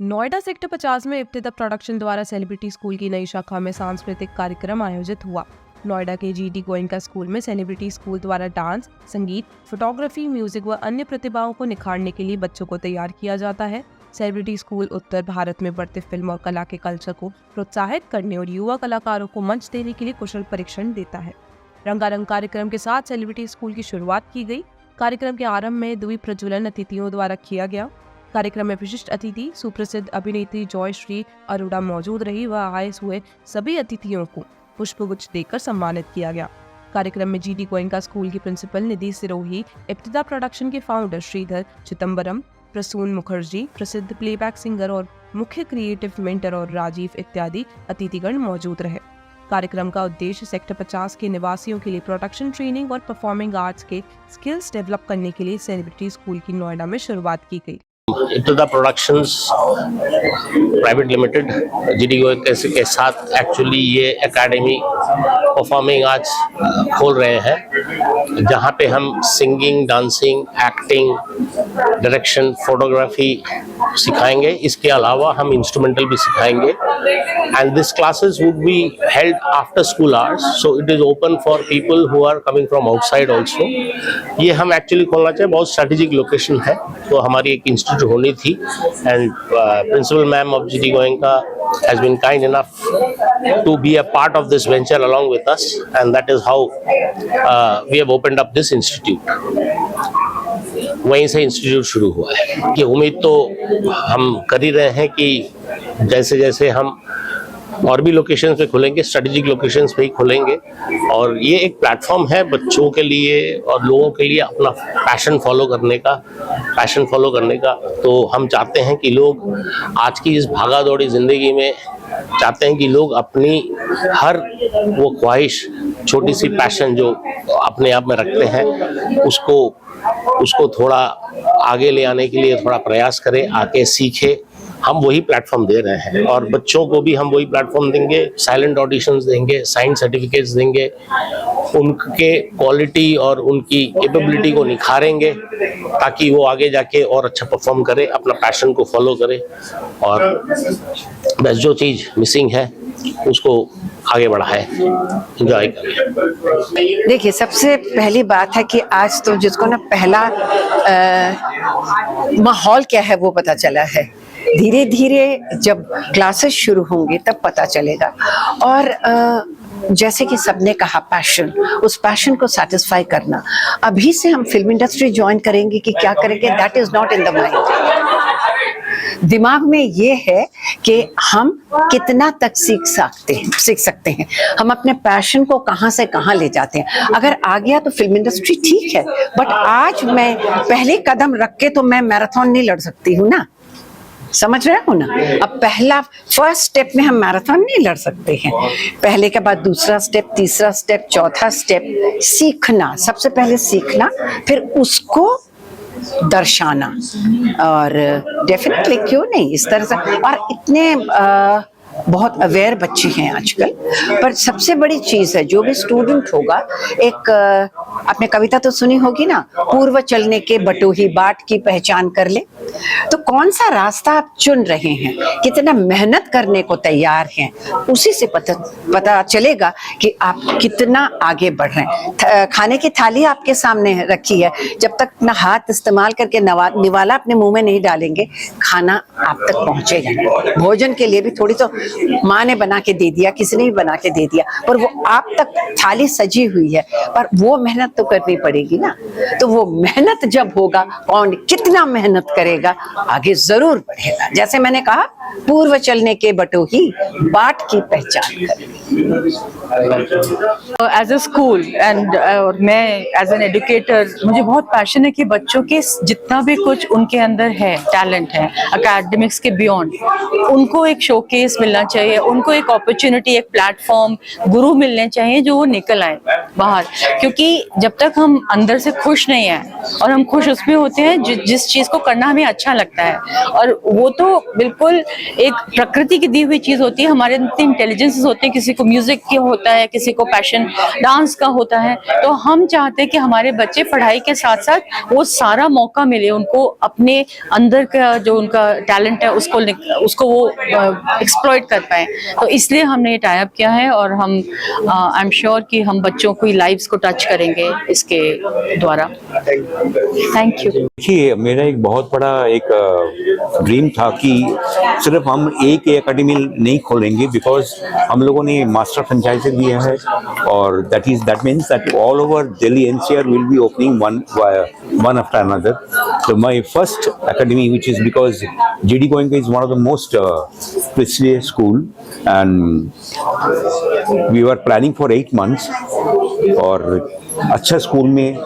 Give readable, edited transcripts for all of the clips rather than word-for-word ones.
Noida sector 50 में इब्तिदा production द्वारा celebrity school की नई शाखा में सांस्कृतिक कार्यक्रम आयोजित हुआ। नोएडा के जीडी गोयनका स्कूल में सेलिब्रिटी स्कूल द्वारा डांस, संगीत, फोटोग्राफी, म्यूजिक व अन्य प्रतिभाओं को निखारने के लिए बच्चों को तैयार किया जाता है। सेलिब्रिटी स्कूल उत्तर भारत में बढ़ते फिल्म और कला के कल्चर को प्रोत्साहित करने और युवा कलाकारों को मंच देने के लिए कुशल प्रशिक्षण देता है। रंगारंग कार्यक्रम के साथ सेलिब्रिटी स्कूल की शुरुआत की गई। कार्यक्रम के आरंभ में द्वीप प्रज्वलन अतिथियों द्वारा किया गया। कार्यक्रम में विशिष्ट अतिथि सुप्रसिद्ध अभिनेत्री जॉयश्री अरोड़ा मौजूद रही व आए हुए सभी अतिथियों को पुष्पगुच्छ देकर सम्मानित किया गया। कार्यक्रम में जीडी गोयनका स्कूल की प्रिंसिपल निधि सिरोही, इब्तिदा प्रोडक्शन के फाउंडर श्रीधर चिदम्बरम, प्रसून मुखर्जी, प्रसिद्ध प्लेबैक सिंगर और मुख्य क्रिएटिव मेंटर और राजीव इत्यादि अतिथिगण मौजूद रहे। कार्यक्रम का उद्देश्य सेक्टर 50 के निवासियों के लिए प्रोडक्शन ट्रेनिंग और परफॉर्मिंग आर्ट्स के स्किल्स डेवलप करने के लिए सेलिब्रिटी स्कूल की नोएडा में शुरुआत की गई। Ibtida productions private limited GD Goenka के साथ एक्चुअली ये एकेडमी परफॉर्मिंग आर्ट्स खोल रहे हैं, जहाँ पे हम singing, dancing, acting, direction, photography सिखाएंगे। इसके अलावा हम इंस्ट्रूमेंटल भी सिखाएंगे and this classes would be held after school hours, so it is open for people who are coming from outside also. ये हम एक्चुअली खोलना चाहिए, बहुत स्ट्रेटेजिक लोकेशन है, तो हमारी एक इंस्टीट्यूट होनी थी and principal ma'am of GD Goenka has been kind enough to be a part of this venture along with us, and that is how we have opened up this institute. वहीं से institute शुरू हुआ है। कि उम्मीद तो हम कर ही रहे हैं कि जैसे जैसे हम और भी लोकेशंस पे खुलेंगे, स्ट्रेटेजिक लोकेशंस पे ही खुलेंगे, और ये एक प्लेटफॉर्म है बच्चों के लिए और लोगों के लिए अपना पैशन फॉलो करने का। तो हम चाहते हैं कि लोग आज की इस भागा दौड़ी जिंदगी में चाहते हैं कि लोग अपनी हर वो ख्वाहिश, छोटी सी पैशन जो अपने आप में रखते हैं, उसको थोड़ा आगे ले आने के लिए थोड़ा प्रयास करें, आके सीखें। हम वही प्लेटफॉर्म दे रहे हैं और बच्चों को भी हम वही प्लेटफॉर्म देंगे। साइलेंट ऑडिशंस देंगे, साइंस सर्टिफिकेट्स देंगे, उनके क्वालिटी और उनकी कैपेबिलिटी को निखारेंगे ताकि वो आगे जाके और अच्छा परफॉर्म करे, अपना पैशन को फॉलो करे, और बस जो चीज़ मिसिंग है उसको आगे बढ़ाए, एंजॉय करें। देखिए, सबसे पहली बात है कि आज तो जिसको ना पहला माहौल क्या है वो पता चला है। धीरे धीरे जब क्लासेस शुरू होंगे तब पता चलेगा। और जैसे कि सबने कहा, पैशन, उस पैशन को सेटिस्फाई करना। अभी से हम फिल्म इंडस्ट्री ज्वाइन करेंगे कि क्या करेंगे, that is not in the mind. दिमाग में ये है कि हम कितना तक सीख सकते हैं, हम अपने पैशन को कहां से कहां ले जाते हैं। अगर आ गया तो फिल्म इंडस्ट्री ठीक है, बट आज मैं पहले कदम रख के तो मैं मैराथन नहीं लड़ सकती हूँ ना, समझ रहे हो ना। अब फर्स्ट स्टेप में हम मैराथन नहीं लड़ सकते हैं, पहले के बाद दूसरा स्टेप, तीसरा स्टेप, चौथा स्टेप। सीखना, सबसे पहले सीखना, फिर उसको दर्शाना, और डेफिनेटली क्यों नहीं इस तरह से। और इतने बहुत अवेयर बच्चे हैं आजकल। पर सबसे बड़ी चीज है, जो भी स्टूडेंट होगा, एक आपने कविता तो सुनी होगी ना, पूर्व चलने के बटोही बाट की पहचान कर ले। तो कौन सा रास्ता आप चुन रहे हैं, कितना मेहनत करने को तैयार हैं, उसी से पता चलेगा कि आप कितना आगे बढ़ रहे हैं। खाने की थाली आपके सामने रखी है, जब तक ना हाथ इस्तेमाल करके निवाला अपने मुंह में नहीं डालेंगे, खाना आप तक पहुंचेगा नहीं। भोजन के लिए भी थोड़ी तो माँ ने बना के दे दिया, किसी ने भी बना के दे दिया, पर वो आप तक थाली सजी हुई है, पर वो मेहनत तो करनी पड़ेगी ना। तो वो मेहनत जब होगा, कौन कितना मेहनत करेगा, आगे जरूर बढ़ेगा। जैसे मैंने कहा, पूर्व चलने के बटोही बाट की पहचान करेगी। एज ए स्कूल एंड मैं एज एन एजुकेटर, मुझे बहुत पैशन है कि बच्चों के जितना भी कुछ उनके अंदर है, टैलेंट है, एकेडमिक्स के बियॉन्ड, उनको एक शोकेस मिलना चाहिए, उनको एक अपॉर्चुनिटी, एक प्लेटफॉर्म, गुरु मिलने चाहिए जो वो निकल आए बाहर। क्योंकि जब तक हम अंदर से खुश नहीं हैं, और हम खुश उसमें होते हैं जिस चीज को करना हमें अच्छा लगता है, और वो तो बिल्कुल एक प्रकृति की दी हुई चीज होती है। हमारे इंटेलिजेंसेस होते हैं, किसी को म्यूजिक की होता है, किसी को पैशन डांस का होता है, तो हम चाहते हैं कि हमारे बच्चे पढ़ाई के साथ साथ वो सारा मौका मिले उनको, अपने अंदर का जो उनका टैलेंट है उसको वो एक्सप्लॉइट कर पाए। तो इसलिए हमने ये टाई अप किया है और हम आई एम श्योर कि हम बच्चों की लाइव्स को टच करेंगे इसके द्वारा। Thank you. देखिए, मेरा एक बहुत बड़ा एक ड्रीम था कि सिर्फ हम एक एकेडमी नहीं खोलेंगे, बिकॉज हम लोगों ने मास्टर फ्रेंचाइजी दिया है और that means that all over Delhi NCR will be opening one after another. So my first academy, which is because GD Goenka is one of the most prestigious school, and we were planning for 8 months. और अच्छा school में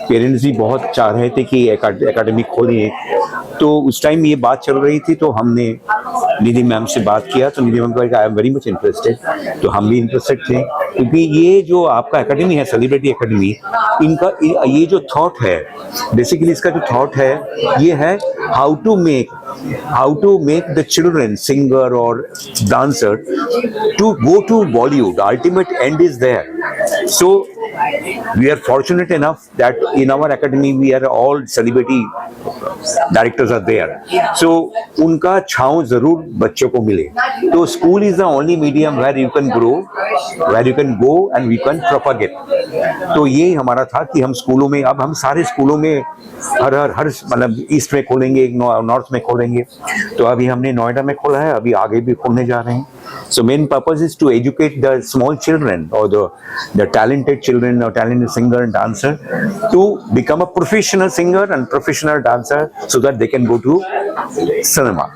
parents भी बहुत चाह रहे थे कि academy खोलिए, तो उस टाइम ये बात चल रही थी, तो हमने निधि मैम से बात किया, तो निधि मैम को I am very much interested, तो हम भी इंटरेस्टेड थे, क्योंकि ये जो आपका एकेडमी है सेलिब्रिटी एकेडमी, इनका ये जो थॉट है, बेसिकली इसका जो थॉट है ये है how to make the children singer और dancer to go to Bollywood. Ultimate end is there. So we are fortunate enough that in our academy we are all celebrity directors are there. So उनका छांव जरूर बच्चों को मिले. तो school is the only medium where you can grow, where you can go and we can propagate. तो ये हमारा था कि हम स्कूलों में, अब हम सारे स्कूलों में हर मतलब ईस्ट में खोलेंगे, नॉर्थ में खोलेंगे. तो अभी हमने नोएडा में खोला है, अभी आगे भी खोलने जा रहे हैं. So main purpose is to educate the small children or the talented children or talented singer and dancer to become a professional singer and professional dancer, so that they can go to cinema,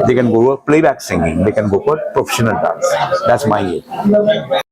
they can go to playback singing, they can go for professional dance. That's my aim.